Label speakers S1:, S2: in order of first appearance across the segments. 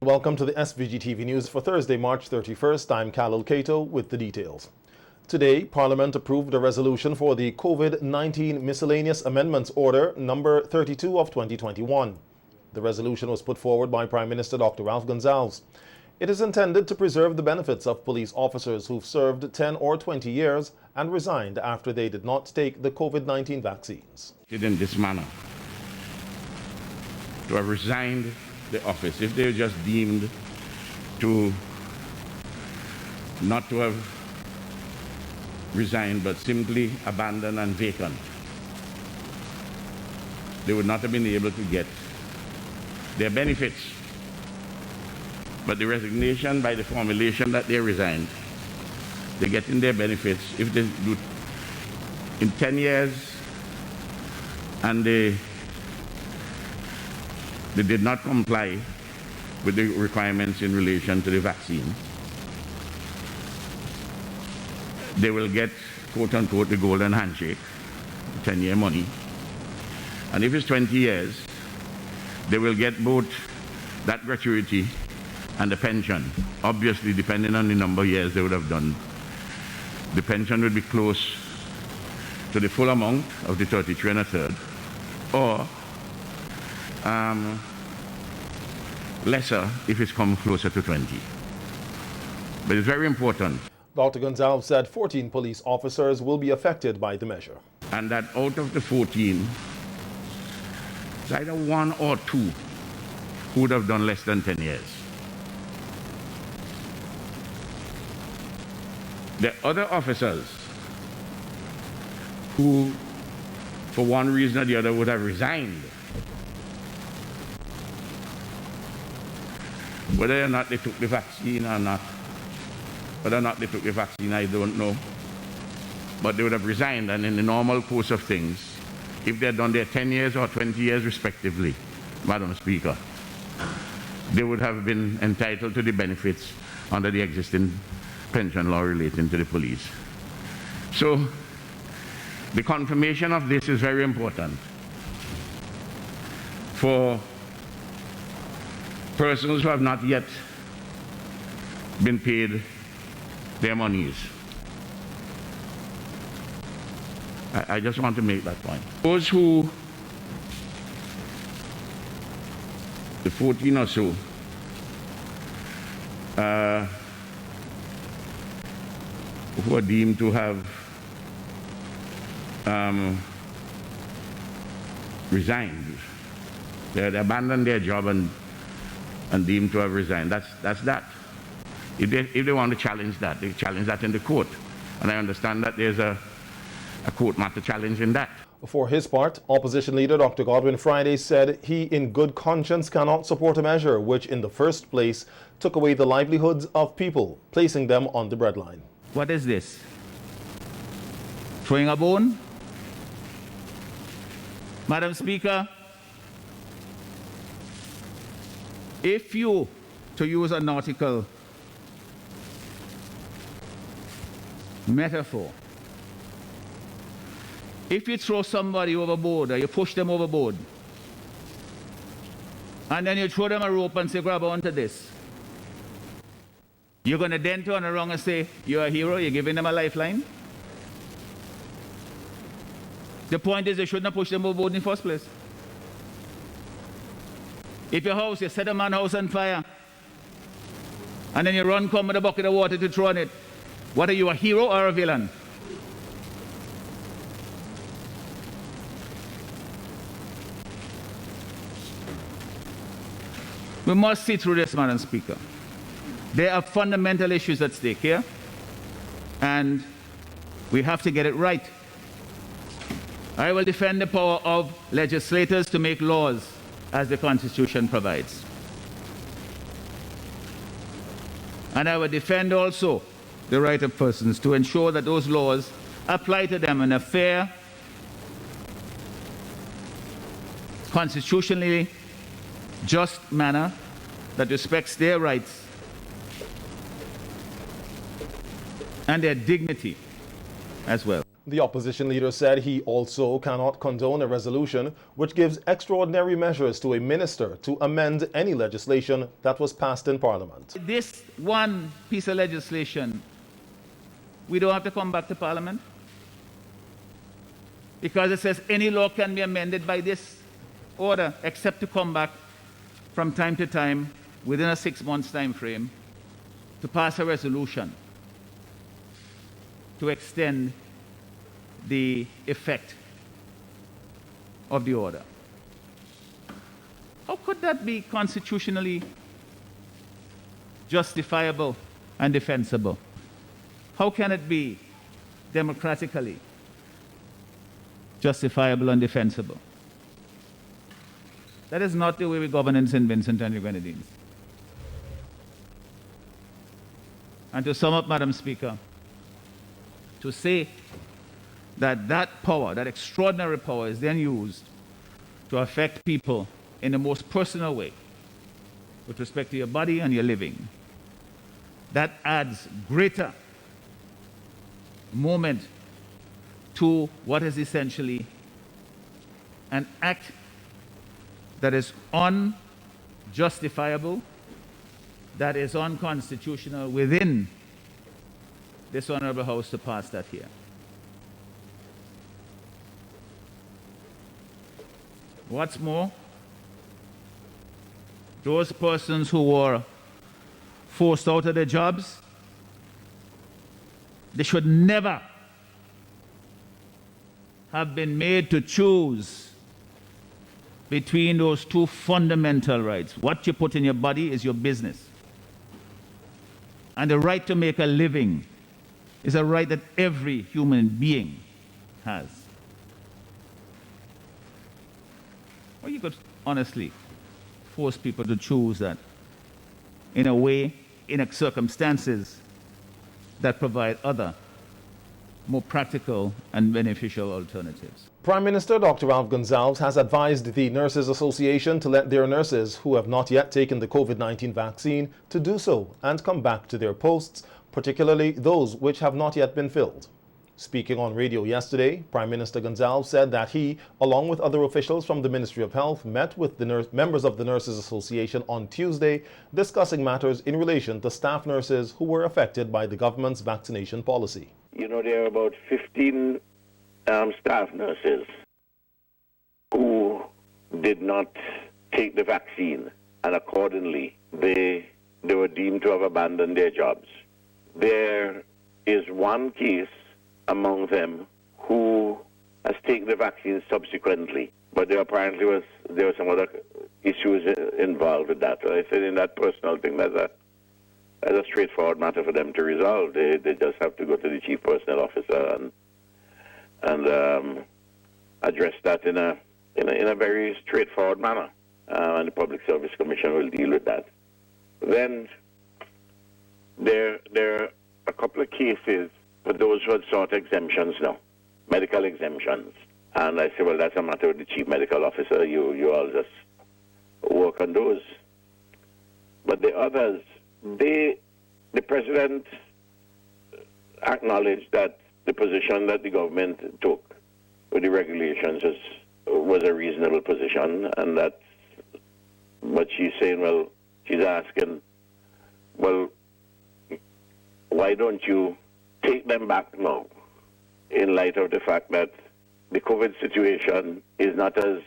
S1: Welcome to the SVG-TV News for Thursday, March 31st. I'm Khalil Cato with the details. Today, Parliament approved a resolution for the COVID-19 Miscellaneous Amendments Order number 32 of 2021. The resolution was put forward by Prime Minister Dr. Gonzales. It is intended to preserve the benefits of police officers who've served 10 or 20 years and resigned after they did not take the COVID-19 vaccines.
S2: In this manner, to have resigned the office, if they're just deemed to not to have resigned but simply abandoned and vacant, they would not have been able to get their benefits. But the resignation, by the formulation that they resigned, they're getting their benefits. If they do in 10 years and they did not comply with the requirements in relation to the vaccine, they will get, quote unquote, the golden handshake, 10-year money. And if it's 20 years, they will get both that gratuity and the pension. Obviously, depending on the number of years they would have done, the pension would be close to the full amount of the 33 1/3, or lesser if it's come closer to 20. But it's very important.
S1: Dr. Gonzales said 14 police officers will be affected by the measure.
S2: And that out of the 14, it's either 1 or 2 who would have done less than 10 years. The other officers who, for one reason or the other, would have resigned, whether or not they took the vaccine or not, whether or not they took the vaccine, I don't know. But they would have resigned, and in the normal course of things, if they had done their 10 years or 20 years respectively, Madam Speaker, they would have been entitled to the benefits under the existing pension law relating to the police. So the confirmation of this is very important for persons who have not yet been paid their monies. I just want to make that point. Those who, the 14 or so, who are deemed to have resigned, they abandoned their job and deemed to have resigned. That's that. If they want to challenge that, they challenge that in the court. And I understand that there's a court matter challenge in that.
S1: For his part, opposition leader Dr. Godwin Friday said he in good conscience cannot support a measure which in the first place took away the livelihoods of people, placing them on the breadline.
S3: What is this? Throwing a bone? Madam Speaker, if you, to use a nautical metaphor, if you throw somebody overboard or you push them overboard and then you throw them a rope and say, grab onto this, you're going to then turn around and say, you're a hero, you're giving them a lifeline? The point is, you shouldn't have pushed them overboard in the first place. If your house, you set a man's house on fire, and then you come with a bucket of water to throw on it, what are you, a hero or a villain? We must see through this, Madam Speaker. There are fundamental issues at stake here, and we have to get it right. I will defend the power of legislators to make laws as the Constitution provides. And I will defend also the right of persons to ensure that those laws apply to them in a fair, constitutionally just manner that respects their rights and their dignity as well.
S1: The opposition leader said he also cannot condone a resolution which gives extraordinary measures to a minister to amend any legislation that was passed in Parliament.
S3: This one piece of legislation, we don't have to come back to Parliament, because it says any law can be amended by this order, except to come back from time to time within a 6 months time frame to pass a resolution to extend the effect of the order. How could that be constitutionally justifiable and defensible? How can it be democratically justifiable and defensible? That is not the way we govern in St. Vincent and the Grenadines. And to sum up, Madam Speaker, to say that that power, that extraordinary power, is then used to affect people in the most personal way with respect to your body and your living, that adds greater moment to what is essentially an act that is unjustifiable, that is unconstitutional within this Honorable House to pass that here. What's more, those persons who were forced out of their jobs, they should never have been made to choose between those two fundamental rights. What you put in your body is your business. And the right to make a living is a right that every human being has. Or you could honestly force people to choose that in a way, in circumstances that provide other, more practical and beneficial alternatives.
S1: Prime Minister Dr. Ralph Gonzales has advised the Nurses Association to let their nurses who have not yet taken the COVID-19 vaccine to do so and come back to their posts, particularly those which have not yet been filled. Speaking on radio yesterday, Prime Minister Gonzales said that he, along with other officials from the Ministry of Health, met with the members of the Nurses Association on Tuesday, discussing matters in relation to staff nurses who were affected by the government's vaccination policy.
S4: You know, there are about 15 staff nurses who did not take the vaccine, and accordingly, they were deemed to have abandoned their jobs. There is one case among them who has taken the vaccine subsequently, but there apparently were some other issues involved with that. I said in that personal thing, that's a straightforward matter for them to resolve. They just have to go to the chief personnel officer and address that in a very straightforward manner, and the Public Service Commission will deal with that. Then there are a couple of cases for those who had sought exemptions now, medical exemptions. And I said, well, that's a matter with the chief medical officer. You all just work on those. But the others, the president acknowledged that the position that the government took with the regulations was a reasonable position, and that, but she's saying, well, she's asking, well, why don't you take them back now, in light of the fact that the COVID situation is not as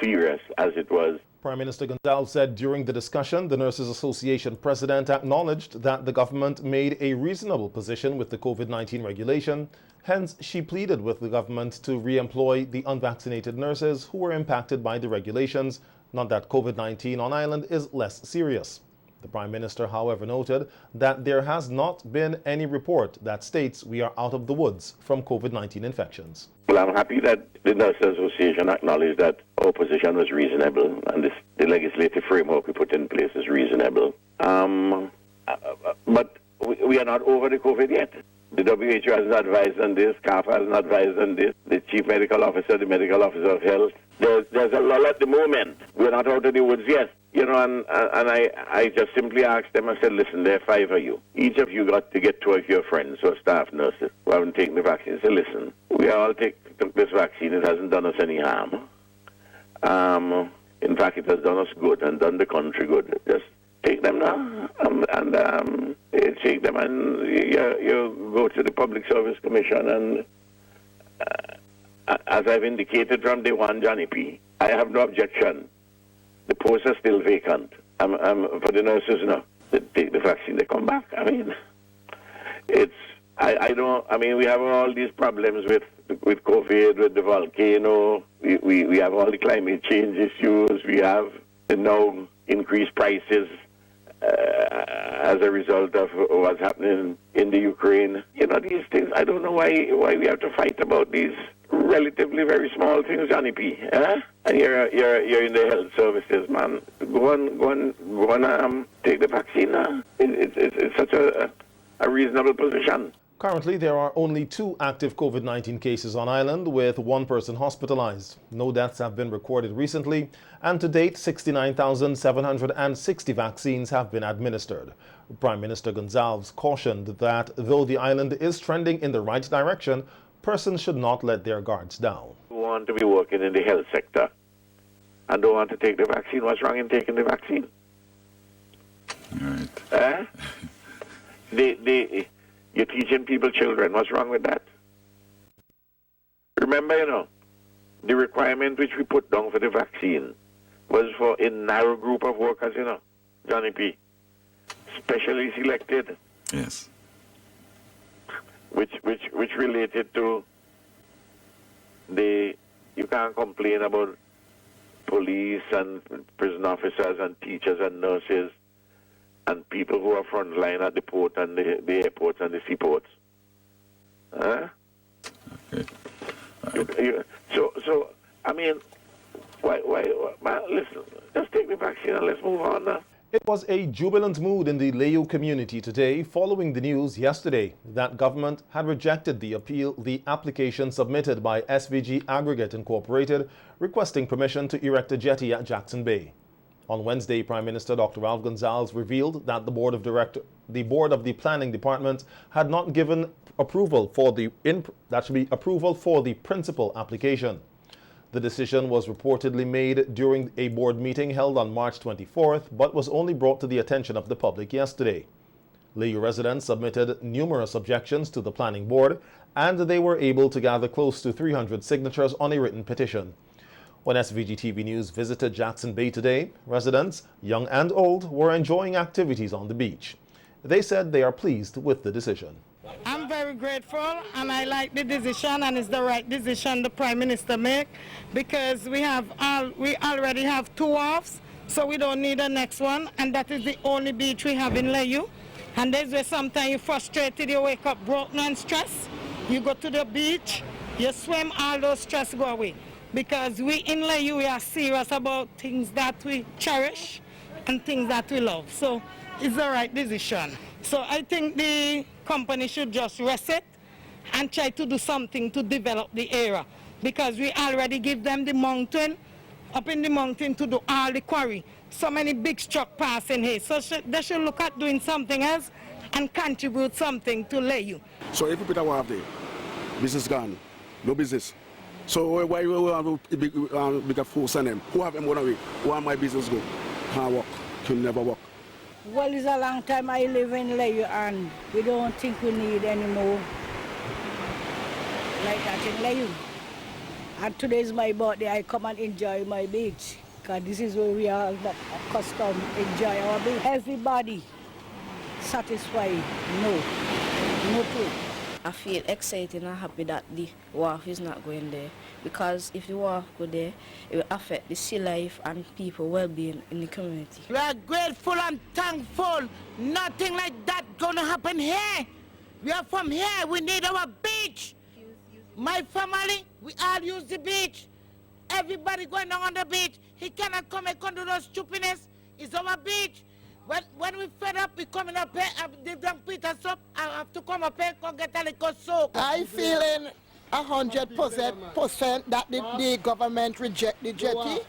S4: serious as it was.
S1: Prime Minister Gonzales said during the discussion, the Nurses Association president acknowledged that the government made a reasonable position with the COVID-19 regulation. Hence, she pleaded with the government to re-employ the unvaccinated nurses who were impacted by the regulations, not that COVID-19 on island is less serious. The Prime Minister, however, noted that there has not been any report that states we are out of the woods from COVID-19 infections.
S4: Well, I'm happy that the Nurses Association acknowledged that our position was reasonable and the legislative framework we put in place is reasonable. But we are not over the COVID yet. The WHO hasn't advised on this, CAF hasn't advised on this, the Chief Medical Officer, the Medical Officer of Health. There's a lull at the moment. We're not out of the woods yet. You know, and I just simply asked them, I said, listen, there are 5 of you. Each of you got to get 2 of your friends or staff nurses who haven't taken the vaccine. I said, listen, we all took this vaccine. It hasn't done us any harm. In fact, it has done us good and done the country good. Just take them now take them and you go to the Public Service Commission. And as I've indicated from day one, Johnny P., I have no objection. The posts are still vacant. For the nurses now, they take the vaccine, they come back. I mean, we have all these problems with COVID, with the volcano. We have all the climate change issues. We have the now increased prices as a result of what's happening in the Ukraine. You know, these things, I don't know why we have to fight about these relatively very small things, Johnny P. Eh? And you're in the health services, man. Go on, take the vaccine now. It's such a reasonable position.
S1: Currently, there are only 2 active COVID-19 cases on island, with 1 person hospitalized. No deaths have been recorded recently, and to date, 69,760 vaccines have been administered. Prime Minister Gonzales cautioned that though the island is trending in the right direction, persons should not let their guards down.
S4: Who want to be working in the health sector and don't want to take the vaccine? What's wrong in taking the vaccine?
S5: Right.
S4: You're teaching people children. What's wrong with that? Remember, you know, the requirement which we put down for the vaccine was for a narrow group of workers, you know, Johnny P. Specially selected.
S5: Yes.
S4: Which related to you can't complain about police and prison officers and teachers and nurses and people who are frontline at the port and the airports and the seaports. Huh?
S5: Okay.
S4: So I mean, why man, listen, just take the vaccine and let's move on now.
S1: It was a jubilant mood in the Layu community today following the news yesterday that government had rejected the application submitted by SVG Aggregate Incorporated requesting permission to erect a jetty at Jackson Bay. On Wednesday, Prime Minister Dr. Ralph Gonzales revealed that the board of the planning department had not given approval for the principal application. The decision was reportedly made during a board meeting held on March 24th, but was only brought to the attention of the public yesterday. Layu residents submitted numerous objections to the planning board, and they were able to gather close to 300 signatures on a written petition. When SVG-TV News visited Jackson Bay today, residents, young and old, were enjoying activities on the beach. They said they are pleased with the decision.
S6: I'm very grateful, and I like the decision, and it's the right decision the Prime Minister make, because we already have 2 offs, so we don't need a next one, and that is the only beach we have in Layu. And there's where sometimes you're frustrated, you wake up broken and stressed, you go to the beach, you swim, all those stress go away. Because we in Layu, we are serious about things that we cherish and things that we love. So it's the right decision. So I think the company should just rest it and try to do something to develop the area. Because we already give them the mountain, up in the mountain to do all the quarry. So many big truck passing here. So they should look at doing something else and contribute something to Layu.
S7: So every bit of what there, business gone, no business. So why we have a bigger force on them? Who have them gone away? Why my business go? Can't work, can never work.
S8: Well, it's a long time I live in Layu, and we don't think we need any more like that in Layu. And today is my birthday, I come and enjoy my beach, because this is where we are accustomed to enjoy our beach. Everybody satisfied, no two.
S9: I feel excited and happy that the wharf is not going there, because if the wharf go there, it will affect the sea life and people well-being in the community.
S6: We are grateful and thankful. Nothing like that gonna happen here. We are from here. We need our beach. My family, we all use the beach. Everybody going down on the beach. He cannot come and do those stupidness. It's our beach. When we fed up, we coming up here, they don't put us up, I have to come up here and get a little soak.
S10: I feeling 100% that the government reject the jetty.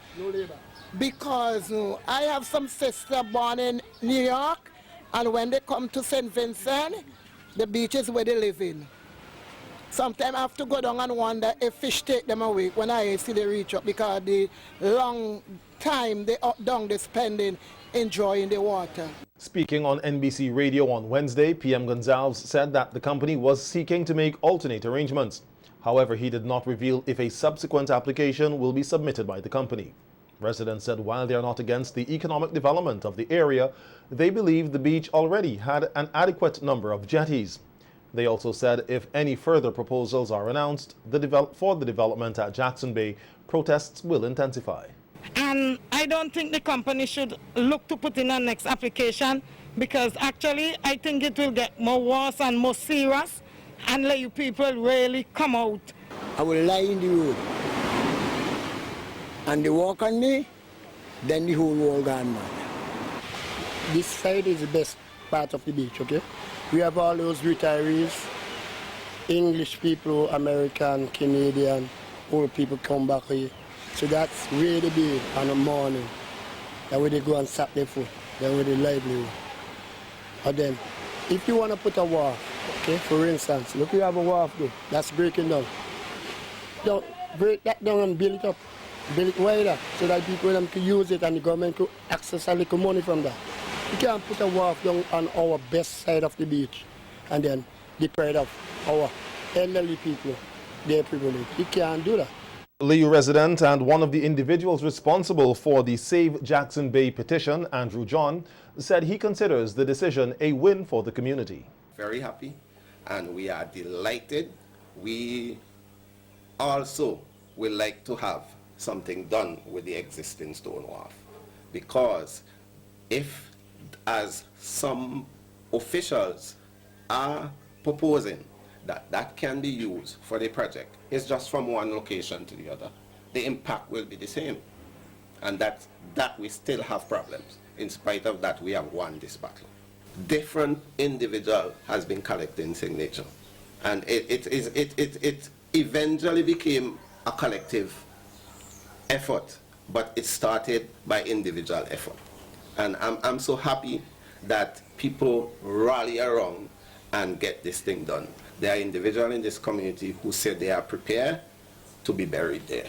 S6: because I have some sister born in New York, and when they come to St. Vincent, the beach is where they live in. Sometimes I have to go down and wonder if fish take them away when I see they reach up, because the long time they up down they spending enjoying the water.
S1: Speaking on NBC Radio on Wednesday, PM Gonzales said that the company was seeking to make alternate arrangements. However, he did not reveal if a subsequent application will be submitted by the company. Residents said while they are not against the economic development of the area, they believe the beach already had an adequate number of jetties. They also said if any further proposals are announced for the development at Jackson Bay, protests will intensify.
S6: And I don't think the company should look to put in a next application, because actually I think it will get more worse and more serious and let you people really come out.
S5: I will lie in the road and they walk on me, then the whole world gone mad. This side is the best part of the beach, okay? We have all those retirees, English people, American, Canadian, old people come back here. So that's really big on the morning. Then when they go and sap their food, then with the livelihood. And then, if you want to put a wharf, okay, for instance, look, you have a wharf there, that's breaking down. Don't break that down and build it up. Build it wider so that people can use it and the government could access a little money from that. You can't put a wharf down on our best side of the beach and then deprive of our elderly people their privilege. You can't do that.
S1: Liu resident and one of the individuals responsible for the Save Jackson Bay petition, Andrew John, said he considers the decision a win for the community.
S10: Very happy, and we are delighted. We also would like to have something done with the existing stone wharf, because if, as some officials are proposing, that can be used for the project, it's just from one location to the other, the impact will be the same. And that we still have problems. In spite of that, we have won this battle. Different individual has been collecting signature. And it eventually became a collective effort, but it started by individual effort. And I'm so happy that people rally around and get this thing done. There are individuals in this community who said they are prepared to be buried there.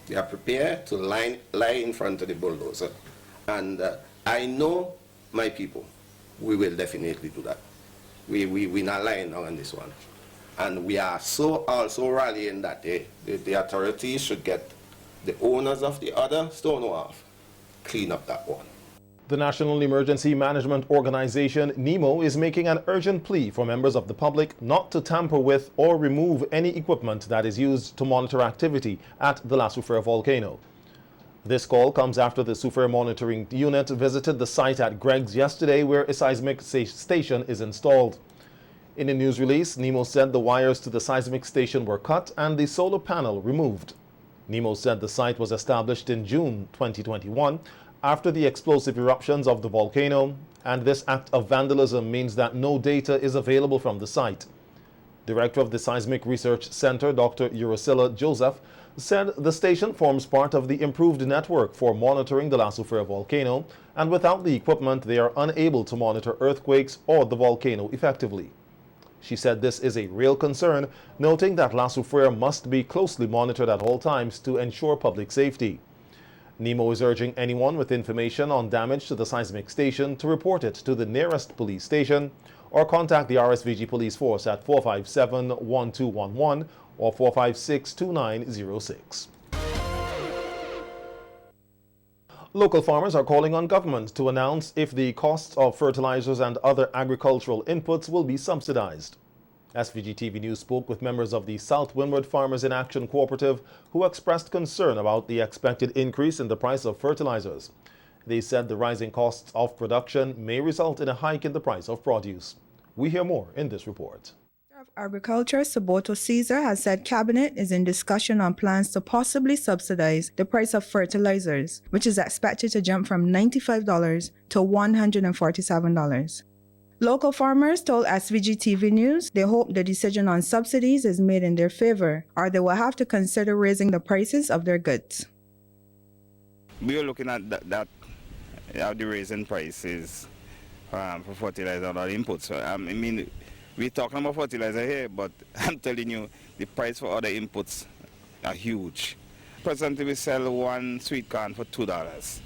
S10: They are prepared to lie in front of the bulldozer. And I know my people, we will definitely do that. We're not lying now on this one. And we are also rallying that the authorities should get the owners of the other stone wharf, clean up that one.
S1: The National Emergency Management Organization, NEMO, is making an urgent plea for members of the public not to tamper with or remove any equipment that is used to monitor activity at the La Soufrière volcano. This call comes after the Soufrière Monitoring Unit visited the site at Greg's yesterday, where a seismic station is installed. In a news release, NEMO said the wires to the seismic station were cut and the solar panel removed. NEMO said the site was established in June 2021 after the explosive eruptions of the volcano, and this act of vandalism means that no data is available from the site. Director of the Seismic Research Center, Dr. Urosilla Joseph, said the station forms part of the improved network for monitoring the La Soufrière volcano, and without the equipment they are unable to monitor earthquakes or the volcano effectively. She said this is a real concern, noting that La Soufrière must be closely monitored at all times to ensure public safety. NEMO is urging anyone with information on damage to the seismic station to report it to the nearest police station or contact the RSVG police force at 457-1211 or 456-2906. Local farmers are calling on government to announce if the costs of fertilizers and other agricultural inputs will be subsidized. SVG-TV News spoke with members of the South Windward Farmers in Action Cooperative who expressed concern about the expected increase in the price of fertilizers. They said the rising costs of production may result in a hike in the price of produce. We hear more in this report.
S11: Of Agriculture, Saboto Caesar, has said Cabinet is in discussion on plans to possibly subsidize the price of fertilizers, which is expected to jump from $95 to $147. Local farmers told SVG-TV News they hope the decision on subsidies is made in their favor, or they will have to consider raising the prices of their goods.
S12: we were looking at that the raising prices for fertilizer and other inputs. So, I mean, we're talking about fertilizer here, but I'm telling you, the price for other inputs are huge. Presently, we sell one sweet corn for $2.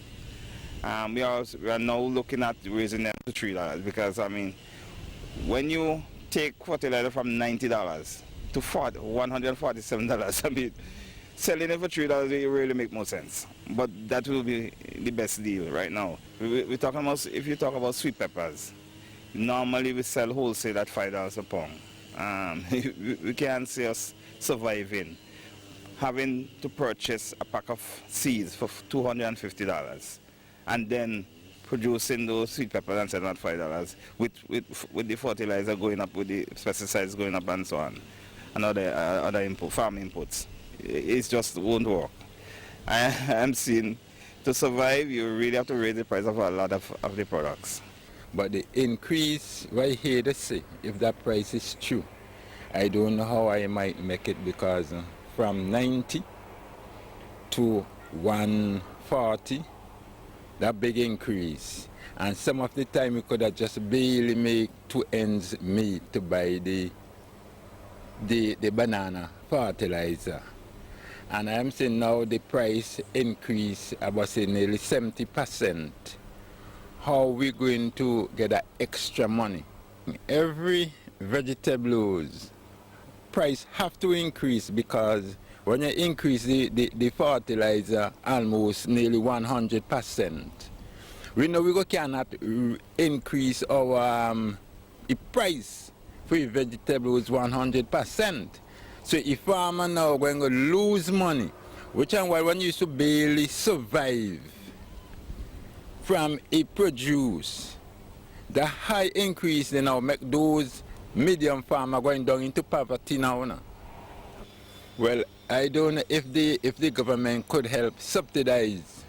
S12: We are now looking at raising them to $3 because, I mean, when you take fertilizer from $90 to $147, I mean, selling it for $3, it really make more sense. But that will be the best deal right now. We're talking about, if you talk about sweet peppers, normally we sell wholesale at $5 a pound. We can't see us surviving having to purchase a pack of seeds for $250 and then producing those sweet peppers and selling at $5 with the fertilizer going up, with the pesticides going up and so on, and other farm inputs. It just won't work. I'm seeing to survive, you really have to raise the price of a lot of the products.
S13: But the increase, right here to say, if that price is true, I don't know how I might make it, because from 90 to 140, that big increase. And some of the time we could have just barely make 2 ends meet to buy the banana fertilizer. And I'm saying now the price increase about say nearly 70%. How are we going to get that extra money? Every vegetables price have to increase, because when you increase the fertilizer almost nearly 100%, we know we cannot increase our the price for vegetables 100%. So if farmer now going to lose money, which and when you used to barely survive from a produce, the high increase they now make those medium farmer going down into poverty now. Well, I don't know if the government could help subsidize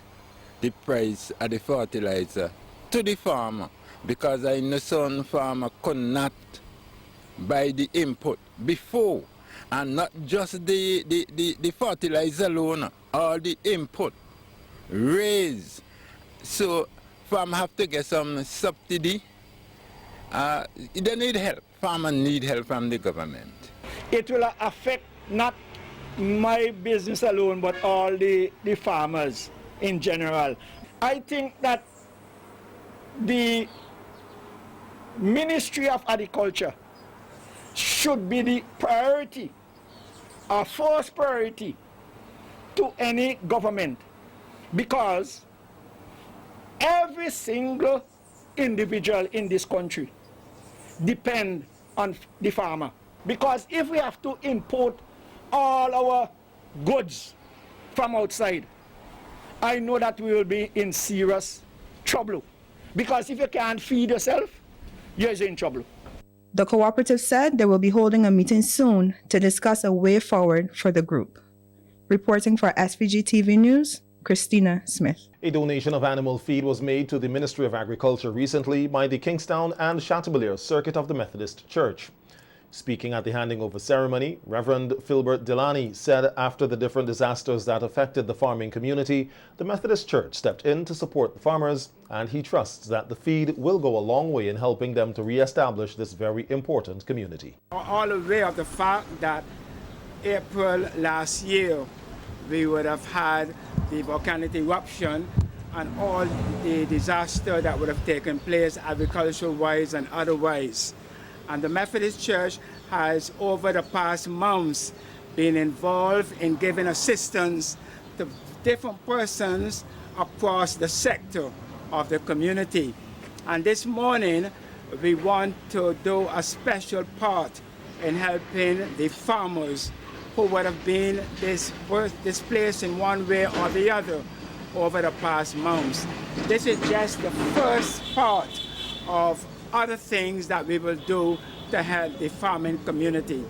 S13: the price of the fertilizer to the farmer, because I know some farmer could not buy the input before, and not just the fertilizer alone, all the input raise. So farmer have to get some subsidy. They need help. Farmer need help from the government.
S14: It will affect not my business alone, but all the farmers in general. I think that the Ministry of Agriculture should be the priority, our first priority to any government, because every single individual in this country depend on the farmer. Because if we have to import all our goods from outside, I know that we will be in serious trouble. Because if you can't feed yourself, you're in trouble.
S11: The cooperative said they will be holding a meeting soon to discuss a way forward for the group. Reporting for SVG-TV News, Christina Smith.
S1: A donation of animal feed was made to the Ministry of Agriculture recently by the Kingstown and Chateaubriand Circuit of the Methodist Church. Speaking at the handing over ceremony, Reverend Philbert Delany said after the different disasters that affected the farming community, the Methodist Church stepped in to support the farmers, and he trusts that the feed will go a long way in helping them to re-establish this very important community.
S15: All aware of the fact that April last year we would have had the volcanic eruption and all the disaster that would have taken place agricultural-wise and otherwise. And the Methodist Church has, over the past months, been involved in giving assistance to different persons across the sector of the community. And this morning, we want to do a special part in helping the farmers who would have been displaced in one way or the other over the past months. This is just the first part of other things that we will do to help the farming community.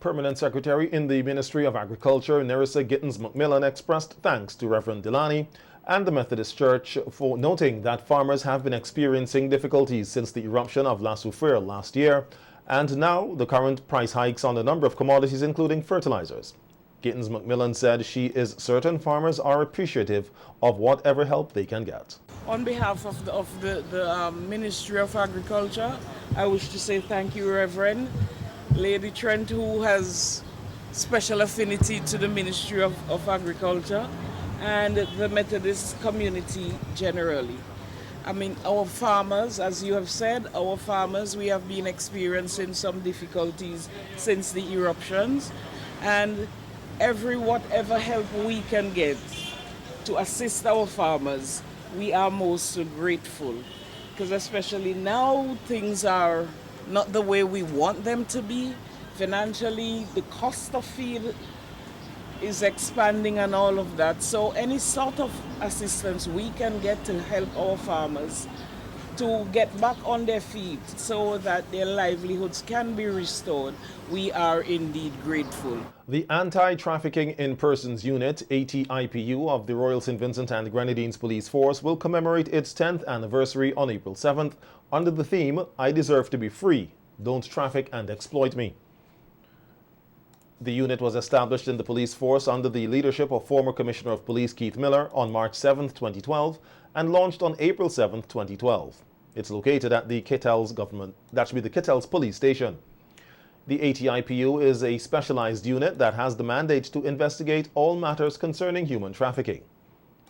S1: Permanent Secretary in the Ministry of Agriculture, Nerissa Gittins-McMillan, expressed thanks to Reverend Delany and the Methodist Church for noting that farmers have been experiencing difficulties since the eruption of La Soufrière last year, and now the current price hikes on a number of commodities, including fertilizers. Gittins McMillan said she is certain farmers are appreciative of whatever help they can get.
S16: On behalf of the Ministry of Agriculture, I wish to say thank you, Reverend Lady Trent, who has special affinity to the Ministry of Agriculture and the Methodist community generally. I mean, our farmers, as you have said, we have been experiencing some difficulties since the eruptions, and whatever help we can get to assist our farmers, we are most grateful, because especially now things are not the way we want them to be. Financially, the cost of feed is expanding and all of that. So any sort of assistance we can get to help our farmers to get back on their feet so that their livelihoods can be restored, we are indeed grateful.
S1: The Anti-Trafficking in Persons Unit, ATIPU, of the Royal St. Vincent and Grenadines Police Force will commemorate its 10th anniversary on April 7th under the theme, I Deserve to be Free, Don't Traffic and Exploit Me. The unit was established in the police force under the leadership of former Commissioner of Police Keith Miller on March 7, 2012 and launched on April 7, 2012. It's located at the Kittels Police Station. The ATIPU is a specialized unit that has the mandate to investigate all matters concerning human trafficking.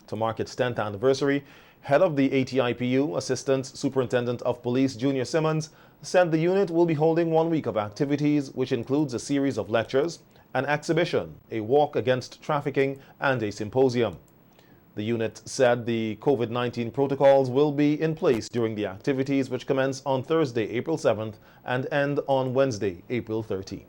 S1: To mark its 10th anniversary, head of the ATIPU, Assistant Superintendent of Police Junior Simmons, said the unit will be holding 1 week of activities, which includes a series of lectures, an exhibition, a walk against trafficking, and a symposium. The unit said the COVID-19 protocols will be in place during the activities, which commence on Thursday, April 7th and end on Wednesday, April 13th.